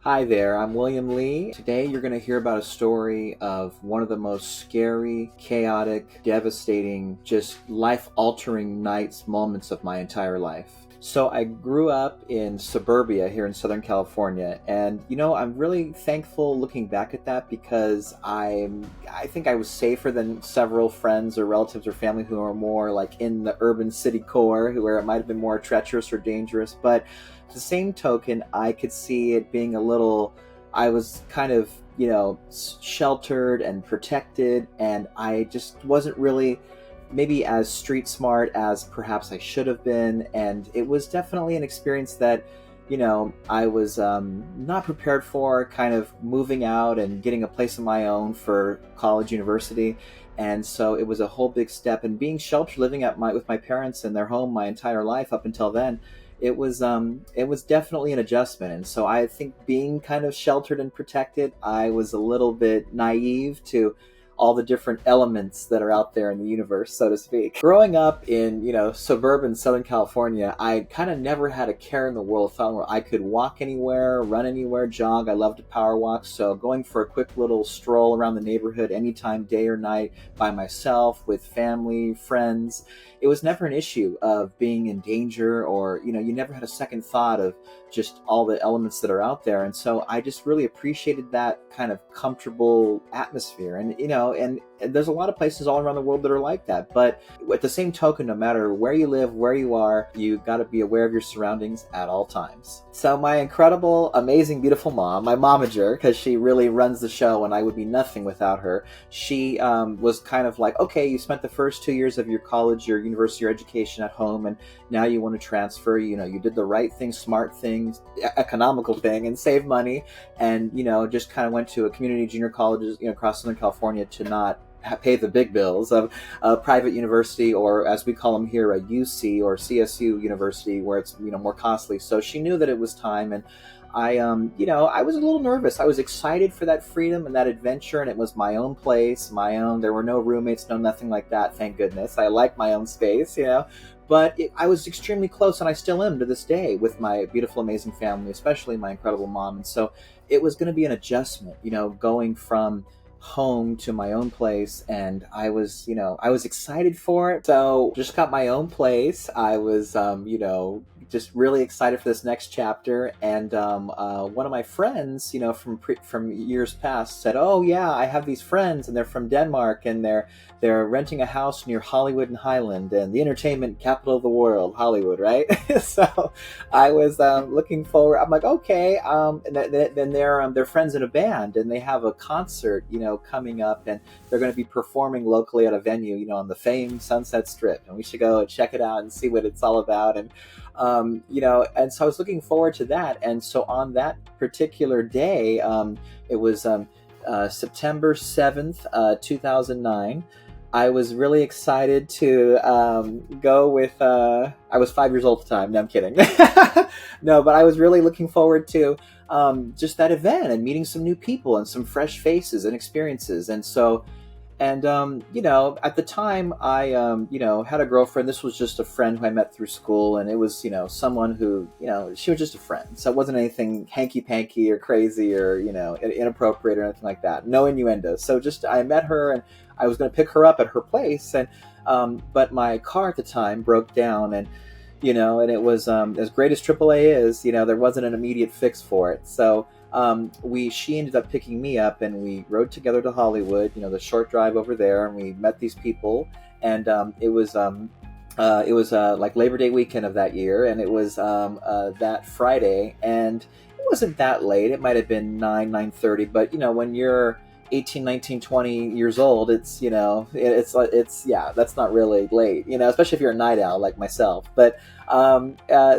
Hi there, I'm William Lee. Today you're going to hear about a story of one of the most scary, chaotic, devastating, just life-altering moments of my entire life. So I grew up in suburbia here in Southern California, and I'm really thankful looking back at that because I think I was safer than several friends or relatives or family who are more like in the urban city core, where it might have been more treacherous or dangerous. But the same token, I could see it being I was kind of, sheltered and protected, and I just wasn't really maybe as street smart as perhaps I should have been. And it was definitely an experience that, I was not prepared for, kind of moving out and getting a place of my own for college, university. And so it was a whole big step, and being sheltered, living with my parents in their home my entire life up until then, it was definitely an adjustment. And so I think being kind of sheltered and protected, I was a little bit naive to all the different elements that are out there in the universe, so to speak. Growing up in, suburban Southern California, I kind of never had a care in the world. Found where I could walk anywhere, run anywhere, jog. I loved to power walk. So going for a quick little stroll around the neighborhood anytime, day or night, by myself, with family, friends, it was never an issue of being in danger, or, you never had a second thought of just all the elements that are out there. And so I just really appreciated that kind of comfortable atmosphere. And, and there's a lot of places all around the world that are like that. But at the same token, no matter where you live, where you are, you got to be aware of your surroundings at all times. So my incredible, amazing, beautiful mom, my momager, because she really runs the show and I would be nothing without her, she was kind of like, okay, you spent the first 2 years of your college, your university, your education at home, and now you want to transfer. You did the right thing, smart thing, economical thing, and save money, and just kind of went to a community junior colleges across Southern California to not pay the big bills of a private university, or as we call them here, a UC or CSU university, where it's more costly. So she knew that it was time, and I was a little nervous. I was excited for that freedom and that adventure, and it was my own place, my own. There were no roommates, no nothing like that. Thank goodness. I like my own space, But I was extremely close, and I still am to this day, with my beautiful, amazing family, especially my incredible mom. And so it was going to be an adjustment, going from home to my own place, and I was excited for it. So just got my own place. I was just really excited for this next chapter. And one of my friends, from years past, said, "Oh yeah, I have these friends, and they're from Denmark, and they're renting a house near Hollywood and Highland, and the entertainment capital of the world, Hollywood, right?" So I was looking forward. I'm like, okay. And then they're friends in a band, and they have a concert, coming up, and they're going to be performing locally at a venue, on the famed Sunset Strip, and we should go and check it out and see what it's all about. And and so I was looking forward to that. And so on that particular day, it was September 7th, 2009. I was really excited to go with, I was 5 years old at the time. No, I'm kidding. No, but I was really looking forward to just that event and meeting some new people and some fresh faces and experiences. And so, at the time, I, had a girlfriend. This was just a friend who I met through school, and it was, someone who, she was just a friend. So it wasn't anything hanky-panky or crazy or, inappropriate or anything like that. No innuendo. So just, I met her, and I was going to pick her up at her place, and, but my car at the time broke down, and, and it was, as great as AAA is, there wasn't an immediate fix for it. So, she ended up picking me up, and we rode together to Hollywood, the short drive over there, and we met these people. And it was like Labor Day weekend of that year, and it was that Friday, and it wasn't that late. It might have been 9:30, but when you're 18, 19, 20 years old, it's that's not really late, especially if you're a night owl like myself. But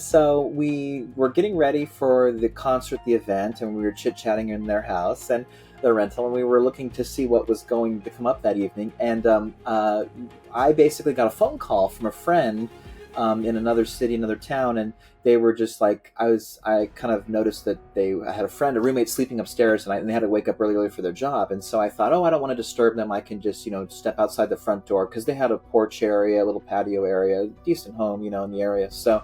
so we were getting ready for the concert, the event, and we were chit-chatting in their house and the rental, and we were looking to see what was going to come up that evening. And I basically got a phone call from a friend in another city, another town, and they were just like, I kind of noticed that I had a roommate sleeping upstairs, and they had to wake up really early for their job. And so I thought, oh, I don't want to disturb them. I can just, step outside the front door, because they had a porch area, a little patio area, decent home, in the area. So,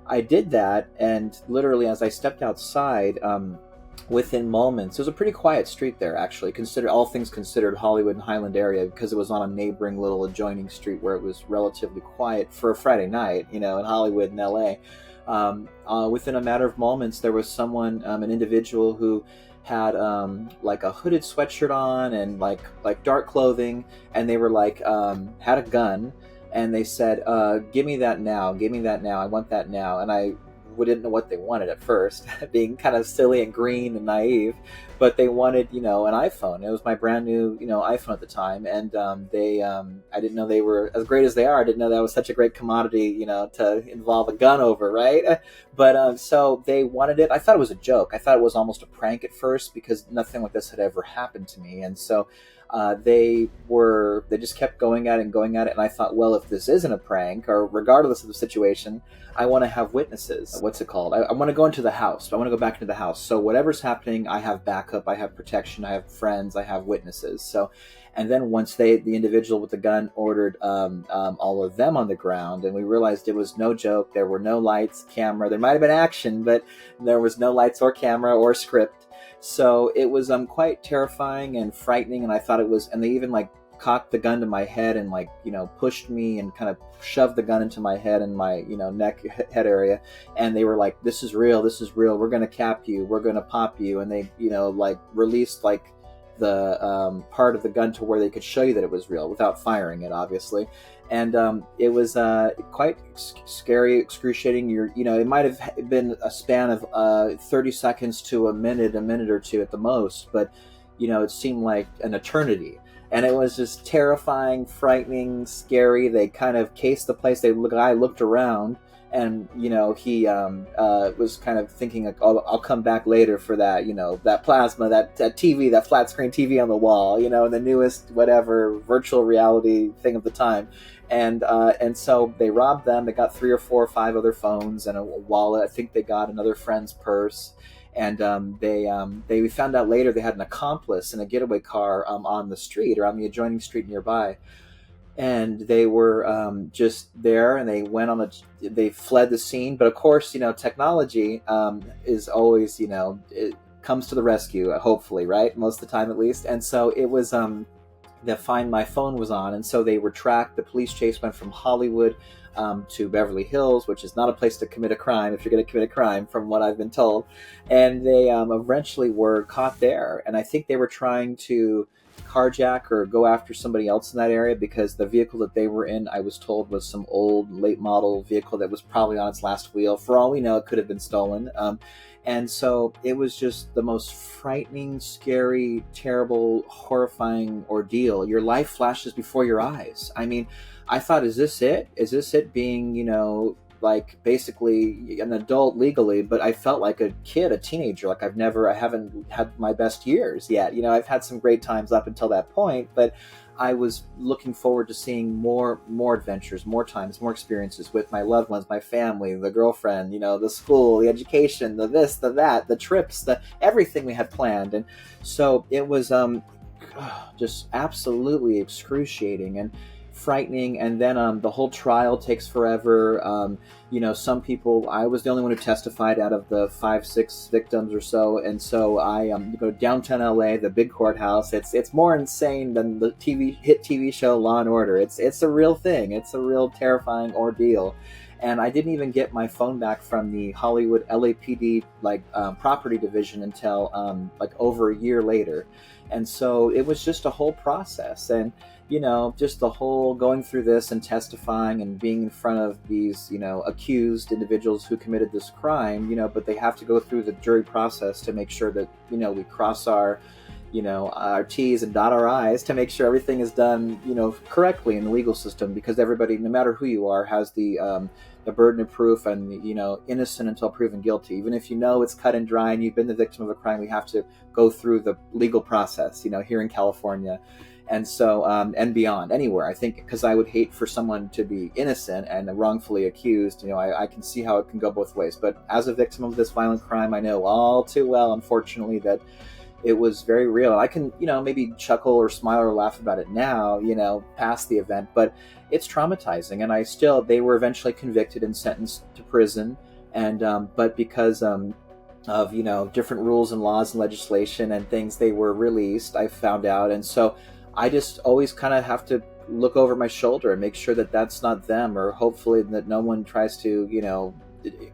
I did that, and literally as I stepped outside, within moments, it was a pretty quiet street there, actually, consider all things considered, Hollywood and Highland area, because it was on a neighboring little adjoining street where it was relatively quiet for a Friday night, in Hollywood and LA. Within a matter of moments, there was someone, an individual who had like a hooded sweatshirt on and like dark clothing, and they were like had a gun, and they said, "Give me that now! Give me that now! I want that now!" And we didn't know what they wanted at first, being kind of silly and green and naive, but they wanted, an iPhone. It was my brand new, iPhone at the time, and I didn't know they were as great as they are. I didn't know that was such a great commodity, to involve a gun over, right? But so they wanted it. I thought it was a joke. I thought it was almost a prank at first because nothing like this had ever happened to me, and so they just kept going at it and going at it, and I thought, well, if this isn't a prank, or regardless of the situation, I want to have witnesses. What's it called? I want to go into the house. I want to go back into the house. So whatever's happening, I have backup, I have protection, I have friends, I have witnesses. So, and then once the individual with the gun ordered all of them on the ground, and we realized it was no joke. There were no lights, camera. There might have been action, but there was no lights or camera or script. So it was quite terrifying and frightening, and I thought it was, and they even like cocked the gun to my head and pushed me and kind of shoved the gun into my head and my neck head area, and they were like, this is real, we're going to cap you, we're going to pop you, and they released the part of the gun to where they could show you that it was real without firing it, obviously. And it was quite scary, excruciating. It might have been a span of 30 seconds to a minute or two at the most, but it seemed like an eternity. And it was just terrifying, frightening, scary. They kind of cased the place. The guy looked around, and he was kind of thinking, like, I'll come back later for that, that plasma, that TV, that flat screen TV on the wall, and the newest whatever virtual reality thing of the time. And so they robbed them. They got 3 or 4 or 5 other phones and a wallet. I think they got another friend's purse. And we found out later they had an accomplice in a getaway car on the street or on the adjoining street nearby. And they were just there, and they went on they fled the scene. But of course, technology is always, it comes to the rescue, hopefully, right? Most of the time, at least. And so it was the Find My Phone was on, and so they were tracked. The police chase went from Hollywood to Beverly Hills, which is not a place to commit a crime if you're going to commit a crime, from what I've been told. And they eventually were caught there. And I think they were trying to carjack or go after somebody else in that area, because the vehicle that they were in, I was told, was some old late model vehicle that was probably on its last wheel. For all we know, it could have been stolen. And so it was just the most frightening, scary, terrible, horrifying ordeal. Your life flashes before your eyes. I mean, I thought, is this it? Is this it being, basically an adult legally? But I felt like a kid, a teenager. Like I haven't had my best years yet. I've had some great times up until that point, but I was looking forward to seeing more adventures, more times, more experiences with my loved ones, my family, the girlfriend, the school, the education, the this, the that, the trips, the everything we had planned. And so it was just absolutely excruciating and frightening. And then the whole trial takes forever. Some people, I was the only one who testified out of the 5-6 victims or so, and so I go downtown LA, the big courthouse. It's more insane than the hit TV show Law and Order. It's a real thing. It's a real terrifying ordeal. And I didn't even get my phone back from the Hollywood LAPD property division until over a year later. And so it was just a whole process. And just the whole going through this and testifying and being in front of these, accused individuals who committed this crime, but they have to go through the jury process to make sure that, we cross our T's and dot our I's to make sure everything is done, correctly in the legal system, because everybody, no matter who you are, has the burden of proof and, innocent until proven guilty. Even if it's cut and dry and you've been the victim of a crime, we have to go through the legal process, here in California. And so, and beyond, anywhere, I think, because I would hate for someone to be innocent and wrongfully accused. I can see how it can go both ways. But as a victim of this violent crime, I know all too well, unfortunately, that it was very real. I can, maybe chuckle or smile or laugh about it now, past the event, but it's traumatizing. And they were eventually convicted and sentenced to prison and but because of different rules and laws and legislation and things, they were released, I found out. And so I just always kind of have to look over my shoulder and make sure that that's not them, or hopefully that no one tries to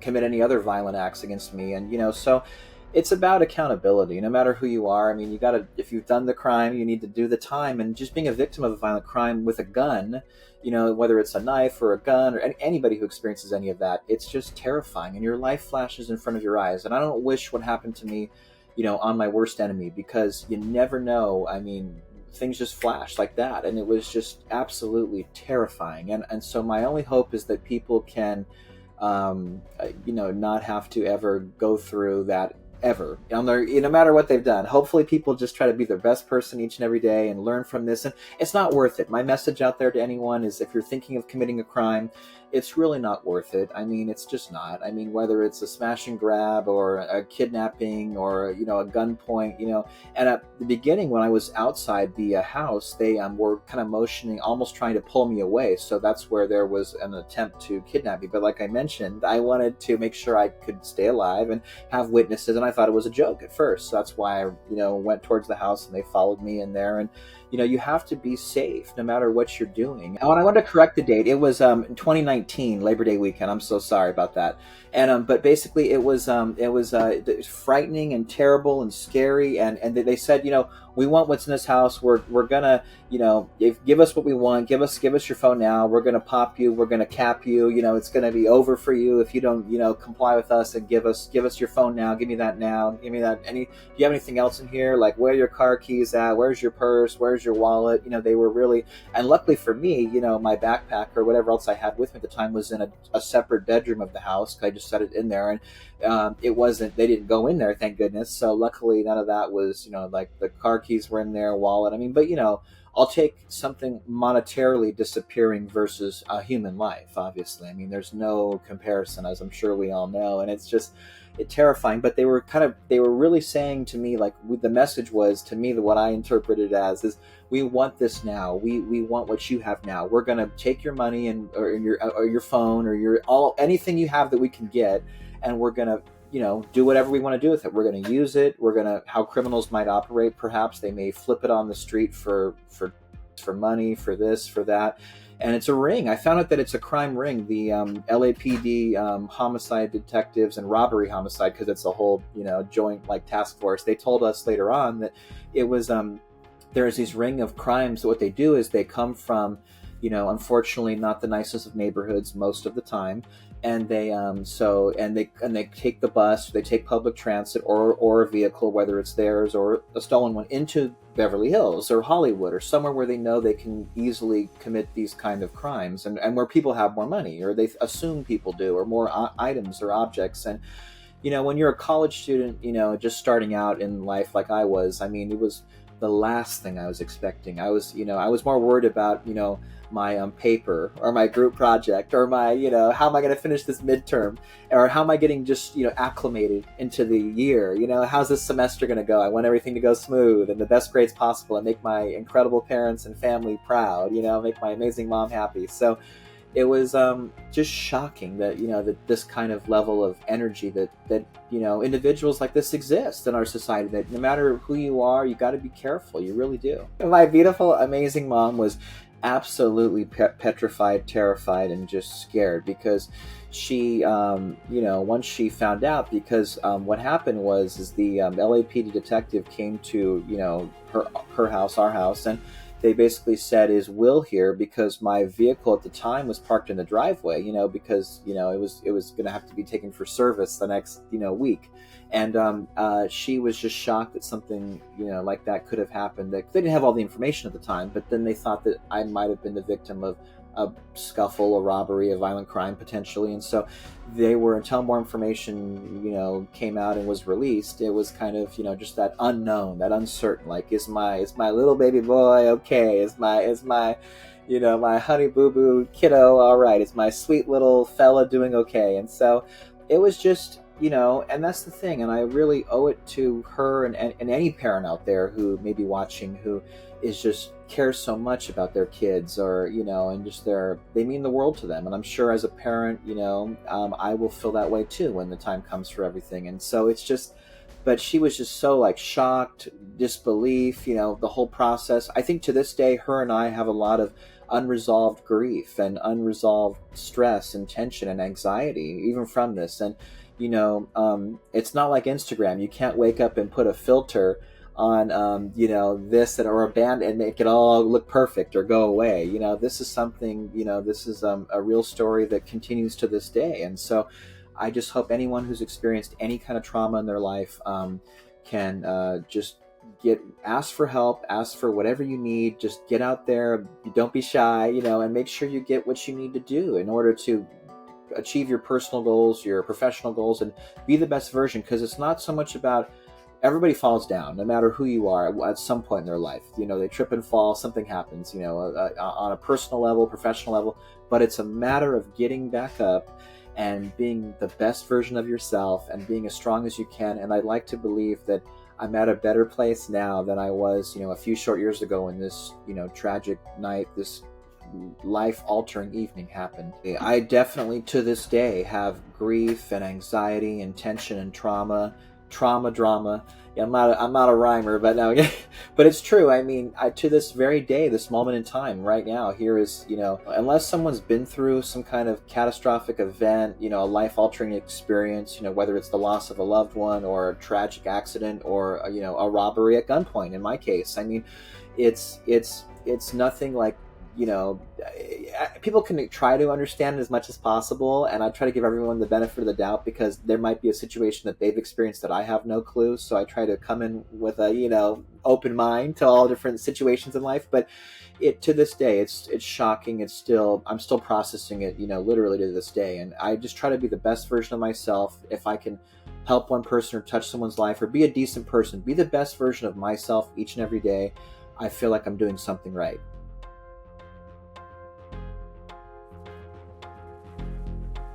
commit any other violent acts against me. And so it's about accountability no matter who you are. I mean, you gotta, if you've done the crime, you need to do the time. And just being a victim of a violent crime with a gun, whether it's a knife or a gun, or anybody who experiences any of that, it's just terrifying, and your life flashes in front of your eyes. And I don't wish what happened to me on my worst enemy, because you never know. I mean, things just flash like that, and it was just absolutely terrifying. And so my only hope is that people can not have to ever go through that ever, no matter what they've done. Hopefully people just try to be their best person each and every day and learn from this. And it's not worth it. My message out there to anyone is, if you're thinking of committing a crime, it's really not worth it. I mean, it's just not. I mean, whether it's a smash and grab or a kidnapping or a gunpoint, and at the beginning when I was outside the house, they were kind of motioning, almost trying to pull me away. So that's where there was an attempt to kidnap me. But like I mentioned, I wanted to make sure I could stay alive and have witnesses, and I thought it was a joke at first. So that's why I went towards the house, and they followed me in there. And you have to be safe no matter what you're doing. Oh, and I wanted to correct the date. It was 2019 Labor Day weekend. I'm so sorry about that. And but basically it was frightening and terrible and scary. And they said, we want what's in this house. We're gonna, give us what we want. Give us your phone now. We're gonna pop you. We're gonna cap you. It's gonna be over for you if you don't comply with us and give us your phone now. Give me that now. Give me that. Do you have anything else in here? Like, where are your car keys at? Where's your purse? Where's your wallet? They were really, and luckily for me, my backpack or whatever else I had with me at the time was in a separate bedroom of the house. I just set it in there, and it wasn't, they didn't go in there, thank goodness. So luckily none of that was, like the car keys were in there, wallet. I mean, but I'll take something monetarily disappearing versus a human life, obviously. I mean, there's no comparison, as I'm sure we all know. And it's just terrifying. But they were really saying to me, like, the message was to me, that what I interpreted as is, we want this now. We want what you have now. We're going to take your money or your phone or anything you have that we can get, and we're going to do whatever we want to do with it. We're going to use it. We're going to, how criminals might operate, perhaps they may flip it on the street for money, for this, for that. And it's a ring. I found out that it's a crime ring. The LAPD homicide detectives and robbery homicide, because it's a whole joint like task force. They told us later on that it was there's these ring of crimes. So what they do is they come from unfortunately not the nicest of neighborhoods most of the time. And they they take the bus, they take public transit or a vehicle, whether it's theirs or a stolen one, into Beverly Hills or Hollywood or somewhere where they know they can easily commit these kind of crimes, and where people have more money, or they assume people do, or more items or objects. And when you're a college student, just starting out in life like I was, I mean, it was the last thing I was expecting. I was more worried about my paper or my group project, or my how am I going to finish this midterm, or how am I getting just acclimated into the year, how's this semester going to go. I want everything to go smooth and the best grades possible, and make my incredible parents and family proud, make my amazing mom happy. So it was just shocking that that this kind of level of energy that individuals like this exist in our society, that no matter who you are, you got to be careful. You really do. My beautiful, amazing mom was absolutely petrified, terrified, and just scared, because she once she found out, because what happened was the LAPD detective came to her house, our house, and they basically said, is Will here? Because my vehicle at the time was parked in the driveway, because it was going to have to be taken for service the next week. And she was just shocked that something like that could have happened. They didn't have all the information at the time, but then they thought that I might have been the victim of a scuffle, a robbery, a violent crime potentially. And so they were, until more information came out and was released, it was kind of just that unknown, that uncertain, like, is my little baby boy okay? Is my my honey boo boo kiddo all right? Is my sweet little fella doing okay? And so it was just and that's the thing, and I really owe it to her and any parent out there who may be watching, who is just cares so much about their kids, or and just they mean the world to them. And I'm sure as a parent, I will feel that way too when the time comes for everything. And so it's just, but she was just so like shocked, disbelief, the whole process. I think to this day, her and I have a lot of unresolved grief and unresolved stress and tension and anxiety, even from this. And, it's not like Instagram. You can't wake up and put a filter on, this or a band and make it all look perfect or go away. This is something, this is a real story that continues to this day. And so I just hope anyone who's experienced any kind of trauma in their life can just ask for help, ask for whatever you need. Just get out there, don't be shy, and make sure you get what you need to do in order to achieve your personal goals, your professional goals, and be the best version. Because it's not so much about, everybody falls down, no matter who you are at some point in their life. They trip and fall, something happens, on a personal level, professional level, but it's a matter of getting back up and being the best version of yourself and being as strong as you can. And I'd like to believe that I'm at a better place now than I was, a few short years ago when this, tragic night, this life-altering evening happened. I definitely, to this day, have grief and anxiety and tension and drama. Yeah, I'm not a rhymer, but no, but it's true. I mean, to this very day, this moment in time, right now, here is, unless someone's been through some kind of catastrophic event, a life-altering experience, whether it's the loss of a loved one or a tragic accident or, a robbery at gunpoint. In my case, I mean, it's nothing like, people can try to understand it as much as possible, and I try to give everyone the benefit of the doubt, because there might be a situation that they've experienced that I have no clue. So I try to come in with a open mind to all different situations in life. But to this day, it's shocking. I'm still processing it, literally to this day. And I just try to be the best version of myself. If I can help one person or touch someone's life or be a decent person, be the best version of myself each and every day, I feel like I'm doing something right.